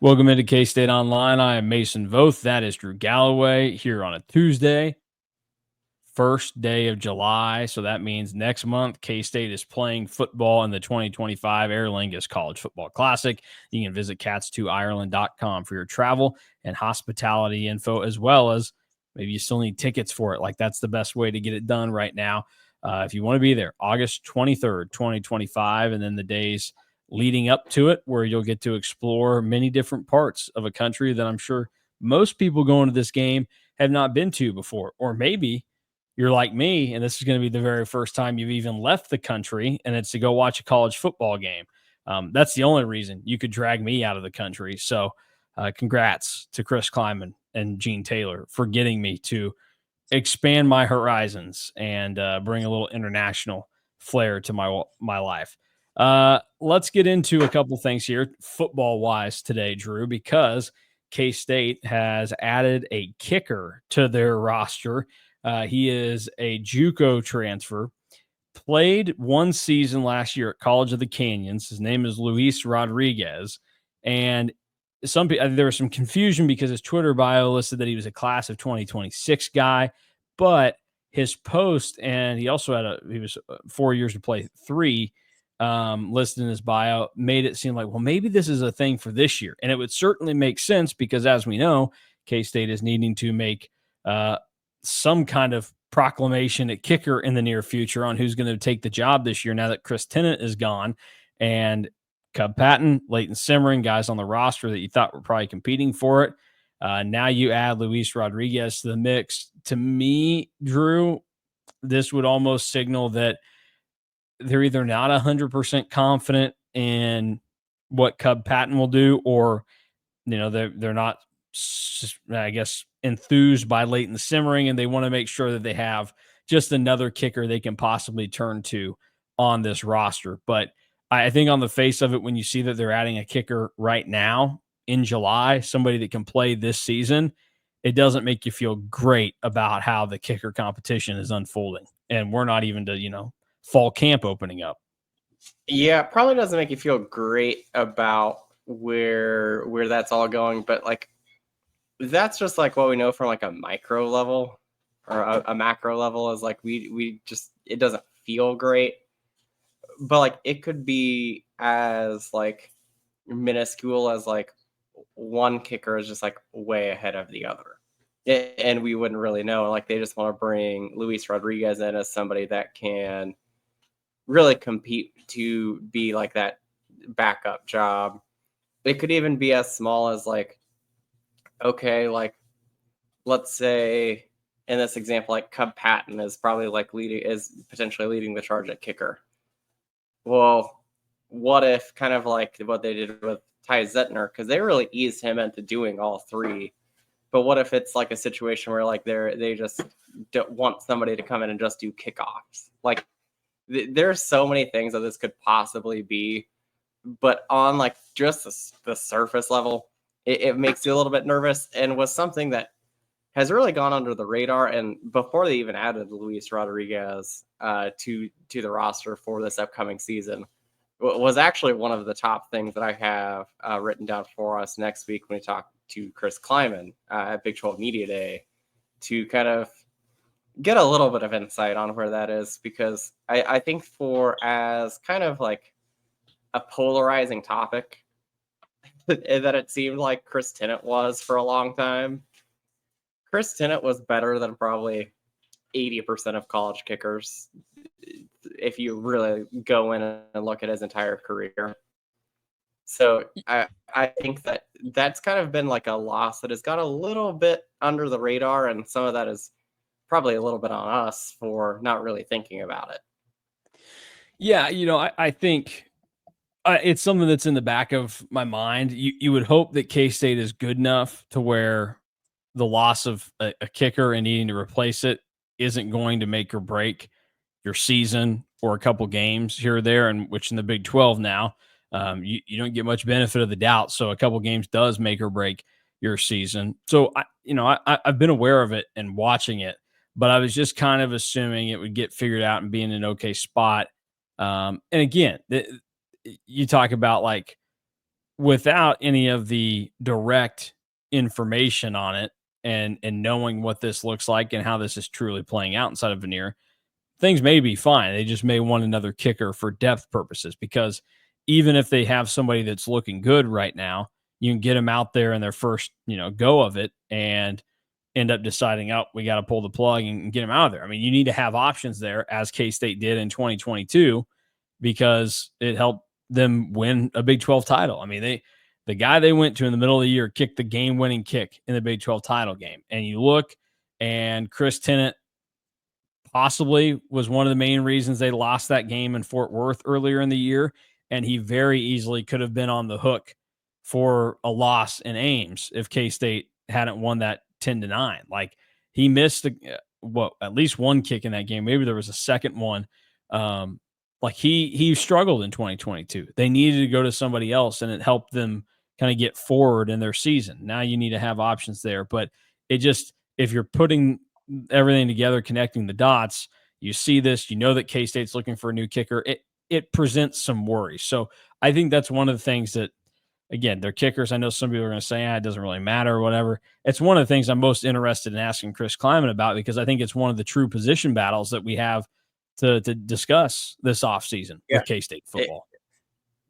Welcome into K-State Online. I am Mason Voth. That is Drew Galloway here on a Tuesday, first day of July. So that means next month, K-State is playing football in the 2025 Aer Lingus College Football Classic. You can visit cats2ireland.com for your travel and hospitality info, as well as maybe you still need tickets for it. Like that's the best way to get it done right now. If you want to be there, August 23rd, 2025, and then the days leading up to it, where you'll get to explore many different parts of a country that I'm sure most people going to this game have not been to before. Or maybe you're like me, and this is going to be the very first time you've even left the country, and it's to go watch a college football game. That's the only reason you could drag me out of the country. So, congrats to Chris Kleiman and Gene Taylor for getting me to expand my horizons and bring a little international flair to my life. Let's get into a couple things here, football wise, today, Drew, because K State has added a kicker to their roster. He is a JUCO transfer, played one season last year at College of the Canyons. His name is Luis Rodriguez, and there was some confusion because his Twitter bio listed that he was a class of 2026 guy, but his post, and he also he was 4 years to play three, listed in his bio, made it seem like, well, maybe this is a thing for this year. And it would certainly make sense because, as we know, K-State is needing to make some kind of proclamation at kicker in the near future on who's going to take the job this year now that Chris Tennant is gone. And Cub Patton, Leighton Simmering, guys on the roster that you thought were probably competing for it. Now you add Luis Rodriguez to the mix. To me, Drew, this would almost signal that they're either not 100% confident in what Cub Patton will do, or they're not, I guess, enthused by Leighton Simmering, and they want to make sure that they have just another kicker they can possibly turn to on this roster. But I think on the face of it, when you see that they're adding a kicker right now in July, somebody that can play this season, it doesn't make you feel great about how the kicker competition is unfolding. And we're not even to, fall camp opening up. Yeah, it probably doesn't make you feel great about where that's all going, but like that's just like what we know from like a micro level or a macro level is like we just, it doesn't feel great, but like it could be as like minuscule as like one kicker is just like way ahead of the other, and we wouldn't really know. Like they just want to bring Luis Rodriguez in as somebody that can really compete to be like that backup job. It could even be as small as like, okay, like let's say in this example, like Cub Patton is probably like potentially leading the charge at kicker. Well, what if kind of like what they did with Ty Zettner, because they really eased him into doing all three. But what if it's like a situation where like they just don't want somebody to come in and just do kickoffs? Like there's so many things that this could possibly be, but on like just the surface level, it makes you a little bit nervous, and was something that has really gone under the radar. And before they even added Luis Rodriguez to the roster for this upcoming season, was actually one of the top things that I have written down for us next week when we talk to Chris Kleiman at Big 12 Media Day, to kind of get a little bit of insight on where that is, because I think for as kind of like a polarizing topic that it seemed like Chris Tennant was for a long time, Chris Tennant was better than probably 80% of college kickers if you really go in and look at his entire career. So I think that that's kind of been like a loss that has got a little bit under the radar, and some of that is probably a little bit on us for not really thinking about it. Yeah, I think it's something that's in the back of my mind. You would hope that K-State is good enough to where the loss of a kicker and needing to replace it isn't going to make or break your season or a couple games here or there, and which in the Big 12 now, you don't get much benefit of the doubt. So a couple games does make or break your season. So I've been aware of it and watching it, but I was just kind of assuming it would get figured out and be in an okay spot. And again, you talk about like without any of the direct information on it and knowing what this looks like and how this is truly playing out inside of Veneer, things may be fine. They just may want another kicker for depth purposes because even if they have somebody that's looking good right now, you can get them out there in their first, go of it and end up deciding, oh, we got to pull the plug and get them out of there. I mean, you need to have options there as K-State did in 2022 because it helped them win a Big 12 title. I mean, the guy they went to in the middle of the year kicked the game-winning kick in the Big 12 title game. And you look, and Chris Tennant possibly was one of the main reasons they lost that game in Fort Worth earlier in the year. And he very easily could have been on the hook for a loss in Ames if K-State hadn't won that 10-9. Like he missed at least one kick in that game. Maybe there was a second one. Like he struggled in 2022. They needed to go to somebody else, and it helped them kind of get forward in their season. Now you need to have options there, but it just, if you're putting everything together, connecting the dots, you see this, that K-State's looking for a new kicker. It presents some worries. So I think that's one of the things that, again, they're kickers. I know some people are going to say, it doesn't really matter or whatever. It's one of the things I'm most interested in asking Chris Kleiman about because I think it's one of the true position battles that we have to discuss this offseason with K-State football.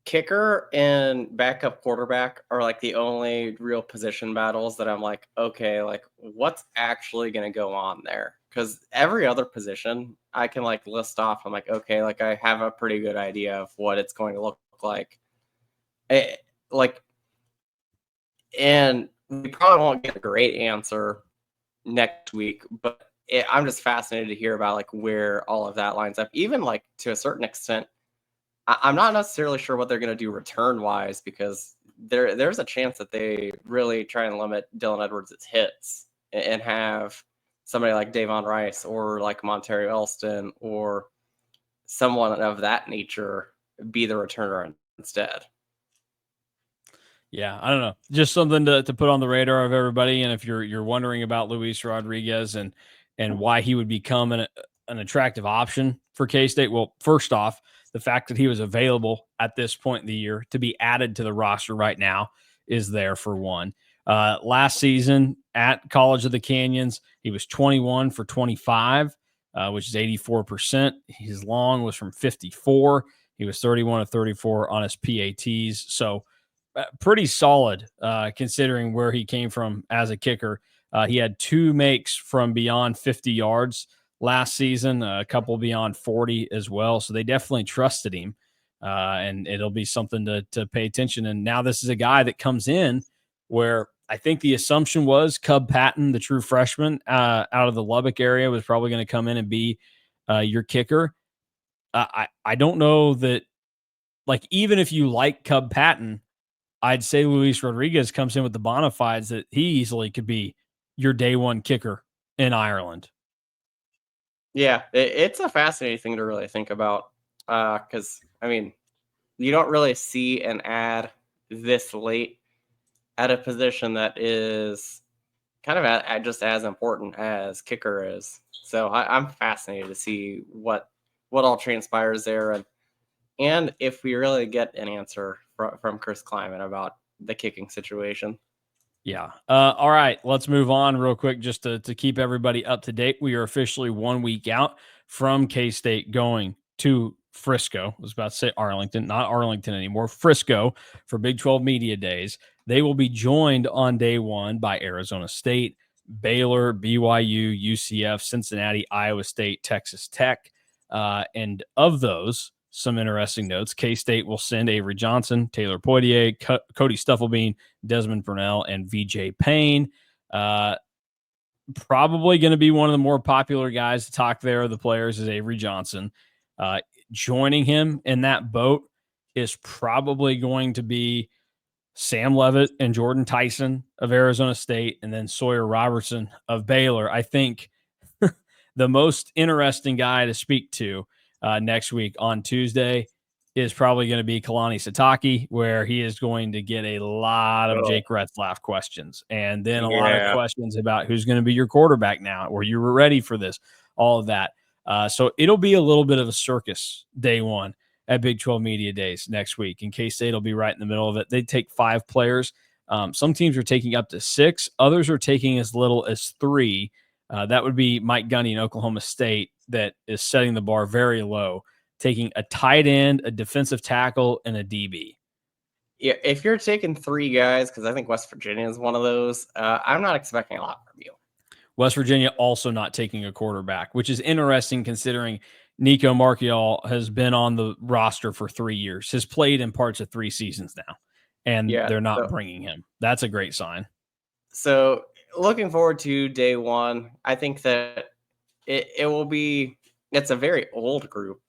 Kicker and backup quarterback are like the only real position battles that I'm like, okay, like what's actually going to go on there? Because every other position I can like list off. I'm like, okay, like I have a pretty good idea of what it's going to look like. And we probably won't get a great answer next week, but I'm just fascinated to hear about like where all of that lines up. Even like to a certain extent, I'm not necessarily sure what they're going to do return wise because there's a chance that they really try and limit Dylan Edwards' hits and have somebody like Davon Rice or like Monterey Elston or someone of that nature be the returner instead. Yeah, I don't know. Just something to put on the radar of everybody. And if you're wondering about Luis Rodriguez and why he would become an attractive option for K-State, well, first off, the fact that he was available at this point in the year to be added to the roster right now is there for one. Last season at College of the Canyons, he was 21 for 25, which is 84%. His long was from 54. He was 31 of 34 on his PATs. So pretty solid considering where he came from as a kicker. He had 2 makes from beyond 50 yards last season, a couple beyond 40 as well. So they definitely trusted him, and it'll be something to pay attention. And now this is a guy that comes in where I think the assumption was Cub Patton, the true freshman out of the Lubbock area, was probably going to come in and be your kicker. I don't know that, like, even if you like Cub Patton, I'd say Luis Rodriguez comes in with the bona fides that he easily could be your day one kicker in Ireland. Yeah, it's a fascinating thing to really think about because, I mean, you don't really see an ad this late at a position that is kind of just as important as kicker is. So I'm fascinated to see what all transpires there and if we really get an answer from Chris Kleiman about the kicking situation. Yeah. All right. Let's move on real quick just to keep everybody up to date. We are officially 1 week out from K-State going to Frisco. I was about to say Arlington, not Arlington anymore. Frisco for Big 12 Media Days. They will be joined on day one by Arizona State, Baylor, BYU, UCF, Cincinnati, Iowa State, Texas Tech. And of those, some interesting notes. K-State will send Avery Johnson, Taylor Poitier, Cody Stufflebean, Desmond Burnell, and VJ Payne. Probably going to be one of the more popular guys to talk there. The players is Avery Johnson. Joining him in that boat is probably going to be Sam Levitt and Jordan Tyson of Arizona State, and then Sawyer Robertson of Baylor. I think the most interesting guy to speak to next week on Tuesday is probably going to be Kalani Sitake, where he is going to get a lot of Jake Retzlaff questions and then a lot of questions about who's going to be your quarterback now, or you were ready for this, all of that. So it'll be a little bit of a circus day one at Big 12 Media Days next week, and K-State will be right in the middle of it. They take 5 players. Some teams are taking up to 6. Others are taking as little as 3. That would be Mike Gundy in Oklahoma State that is setting the bar very low, taking a tight end, a defensive tackle, and a DB. Yeah, if you're taking 3 guys, because I think West Virginia is one of those, I'm not expecting a lot from you. West Virginia also not taking a quarterback, which is interesting considering Nico Marchiol has been on the roster for 3 years, has played in parts of 3 seasons now, and they're not bringing him. That's a great sign. So looking forward to day one. I think that it will be, it's a very old group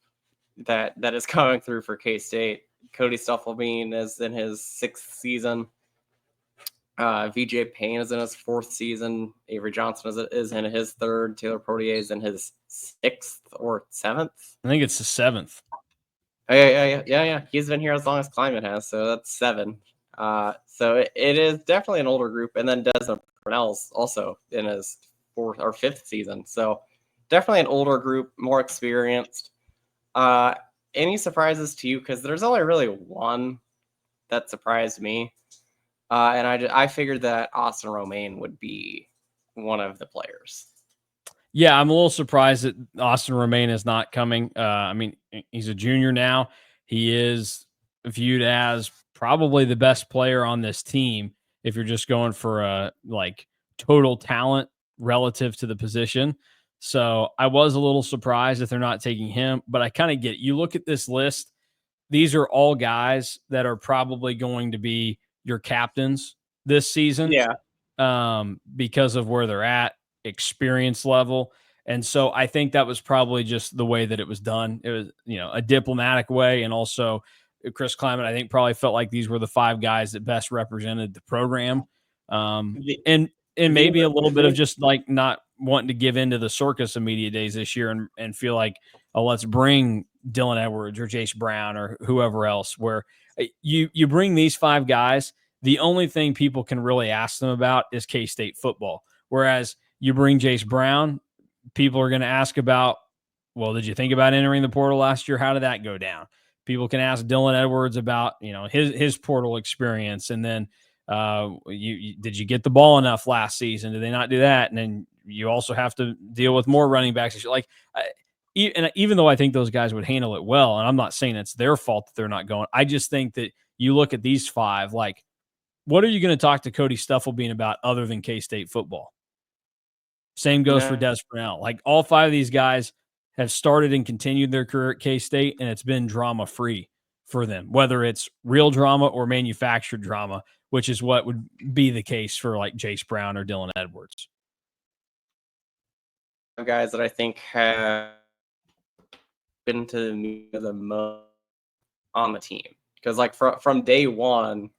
that is coming through for K-State. Cody Stufflebean is in his 6th season. VJ Payne is in his 4th season. Avery Johnson is in his 3rd. Taylor Protier is in his 6th or 7th. I think it's the 7th. Oh, yeah. He's been here as long as Climate has, so that's 7. So it is definitely an older group. And then Desmond Purnell's also in his 4th or 5th season. So definitely an older group, more experienced. Any surprises to you? Because there's only really one that surprised me. And I figured that Austin Romaine would be one of the players. Yeah, I'm a little surprised that Austin Romaine is not coming. I mean, he's a junior now. He is viewed as probably the best player on this team if you're just going for a total talent relative to the position. So I was a little surprised that they're not taking him, but I kind of get it. You look at this list, these are all guys that are probably going to be your captains this season. Yeah. Because of where they're at, experience level. And so I think that was probably just the way that it was done. It was, a diplomatic way. And also Chris Clement, I think, probably felt like these were the 5 guys that best represented the program. And maybe a little bit of just not wanting to give into the circus of media days this year and feel like, oh, let's bring Dylan Edwards or Jace Brown or whoever else, where you bring these 5 guys. The only thing people can really ask them about is K-State football. Whereas you bring Jace Brown, people are going to ask about, well, did you think about entering the portal last year? How did that go down? People can ask Dylan Edwards about, his portal experience. And then did you get the ball enough last season? Did they not do that? And then you also have to deal with more running backs. And even though I think those guys would handle it well, and I'm not saying it's their fault that they're not going, I just think that you look at these 5, what are you going to talk to Cody Stufflebean about other than K-State football? Same goes for Des Purnell. All 5 of these guys have started and continued their career at K-State, and it's been drama-free for them, whether it's real drama or manufactured drama, which is what would be the case for Jace Brown or Dylan Edwards. Guys that I think have been to the most on the team. Because from day one,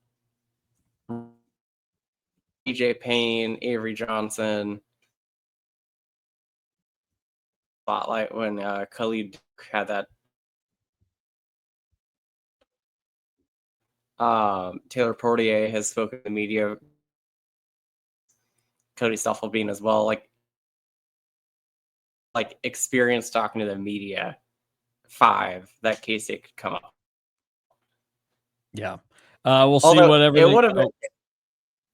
VJ Payne, Avery Johnson, spotlight when Khalid had that. Taylor Protier has spoken to the media. Cody Stufflebean as well. Experience talking to the media. 5 that K-State could come up. Yeah. We'll see whatever. It would have been.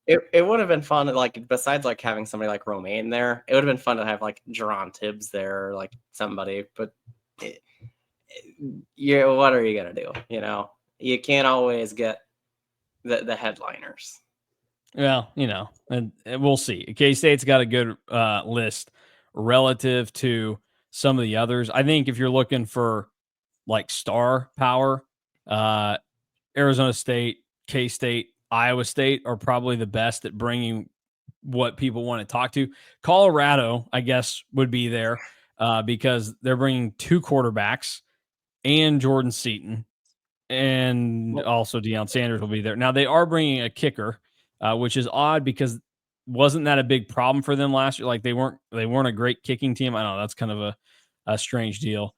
It would have been fun, besides having somebody like Romaine there, it would have been fun to have Jerron Tibbs there, or somebody. But what are you gonna do? You can't always get the headliners. Well, and we'll see. K-State's got a good list relative to some of the others. I think if you're looking for star power, Arizona State, K-State, Iowa State are probably the best at bringing what people want to talk to. Colorado, I guess, would be there because they're bringing 2 quarterbacks and Jordan Seaton, and also Deion Sanders will be there. Now, they are bringing a kicker, which is odd because wasn't that a big problem for them last year? They weren't a great kicking team. I don't know. That's kind of a strange deal.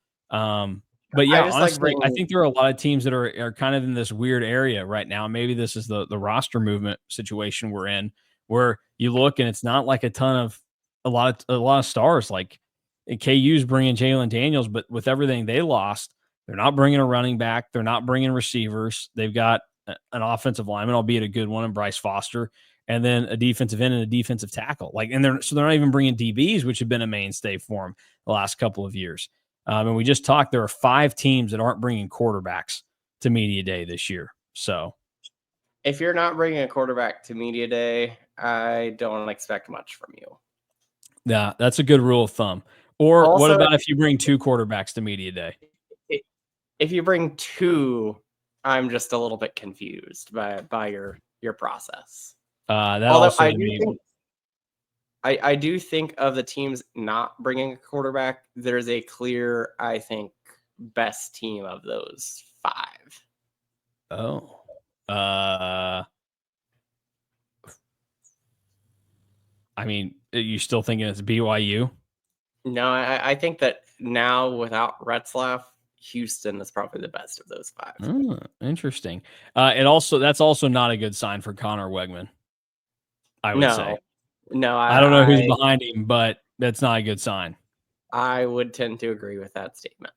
But yeah, honestly, I think there are a lot of teams that are kind of in this weird area right now. Maybe this is the roster movement situation we're in, where you look and it's not a lot of stars. KU's bringing Jalen Daniels, but with everything they lost, They're not bringing a running back. They're not bringing receivers. They've got an offensive lineman, albeit a good one, in Bryce Foster, and then a defensive end and a defensive tackle. And they're not even bringing DBs, which have been a mainstay for them the last couple of years. And we just talked, there are 5 teams that aren't bringing quarterbacks to media day this year. So if you're not bringing a quarterback to media day, I don't expect much from you. Yeah, that's a good rule of thumb. Or Also, what about if you bring 2 quarterbacks to media day? If you bring 2, I'm just a little bit confused by your process. Although I do think of the teams not bringing a quarterback, there's a clear, I think, best team of those 5. Oh. I mean, are you still thinking it's BYU? No, I think that now without Retzlaff, Houston is probably the best of those 5. Oh, interesting. That's also not a good sign for Connor Wegman, I would say. No, I don't know who's behind him, but that's not a good sign. I would tend to agree with that statement.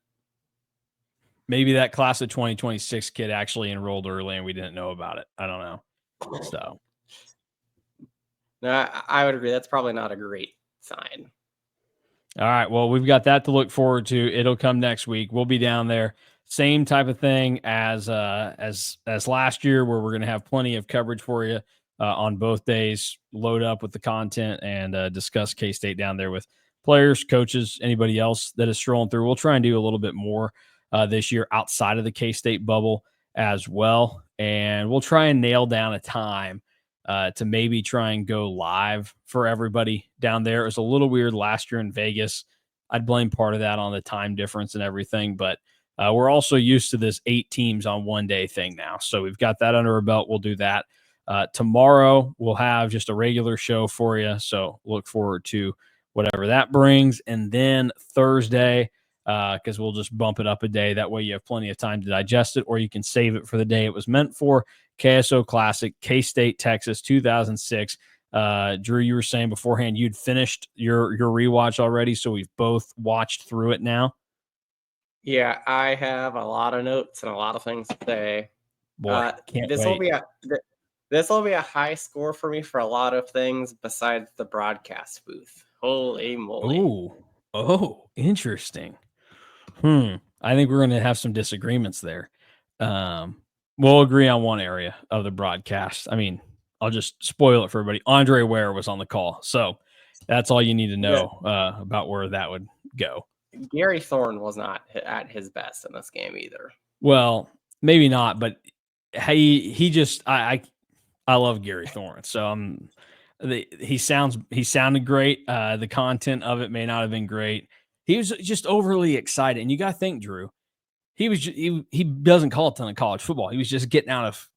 Maybe that class of 2026 kid actually enrolled early and we didn't know about it. I don't know. So, no, I would agree. That's probably not a great sign. All right. Well, we've got that to look forward to. It'll come next week. We'll be down there. Same type of thing as last year, where we're going to have plenty of coverage for you on both days. Load up with the content and discuss K-State down there with players, coaches, anybody else that is strolling through. We'll try and do a little bit more this year outside of the K-State bubble as well, and we'll try and nail down a time to maybe try and go live for everybody down there. It was a little weird last year in Vegas. I'd blame part of that on the time difference and everything, but we're also used to this 8 teams on one day thing now. So we've got that under our belt. We'll do that. Tomorrow we'll have just a regular show for you. So look forward to whatever that brings. And then Thursday, because we'll just bump it up a day. That way you have plenty of time to digest it, or you can save it for the day it was meant for. KSO Classic, K-State, Texas, 2006. Drew, you were saying beforehand you'd finished your rewatch already, so we've both watched through it now. Yeah, I have a lot of notes and a lot of things to say. Boy, this will be a high score for me for a lot of things besides the broadcast booth. Holy moly! Oh, interesting. I think we're going to have some disagreements there. We'll agree on one area of the broadcast. I mean, I'll just spoil it for everybody. Andre Ware was on the call, so that's all you need to know about where that would go. Gary Thorne was not at his best in this game either. Well, maybe not, but he just I love Gary Thorne, so he sounded great. The content of it may not have been great. He was just overly excited, and you got to think, Drew. He doesn't call a ton of college football. He was just getting out of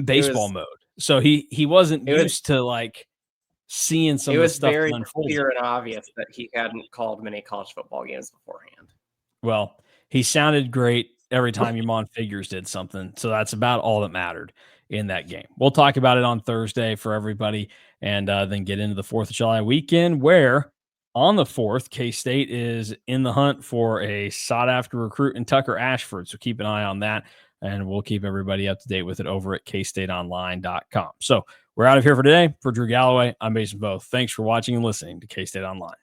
baseball mode, so he wasn't used to like seeing some. It was very clear and obvious that he hadn't called many college football games beforehand. Well, he sounded great every time Yamon Figures did something, so that's about all that mattered in that game. We'll talk about it on Thursday for everybody, and then get into the 4th of July weekend, where on the 4th, K-State is in the hunt for a sought-after recruit in Tucker Ashford. So keep an eye on that, and we'll keep everybody up to date with it over at KStateOnline.com. So we're out of here for today. For Drew Galloway, I'm Mason Voth. Thanks for watching and listening to K-State Online.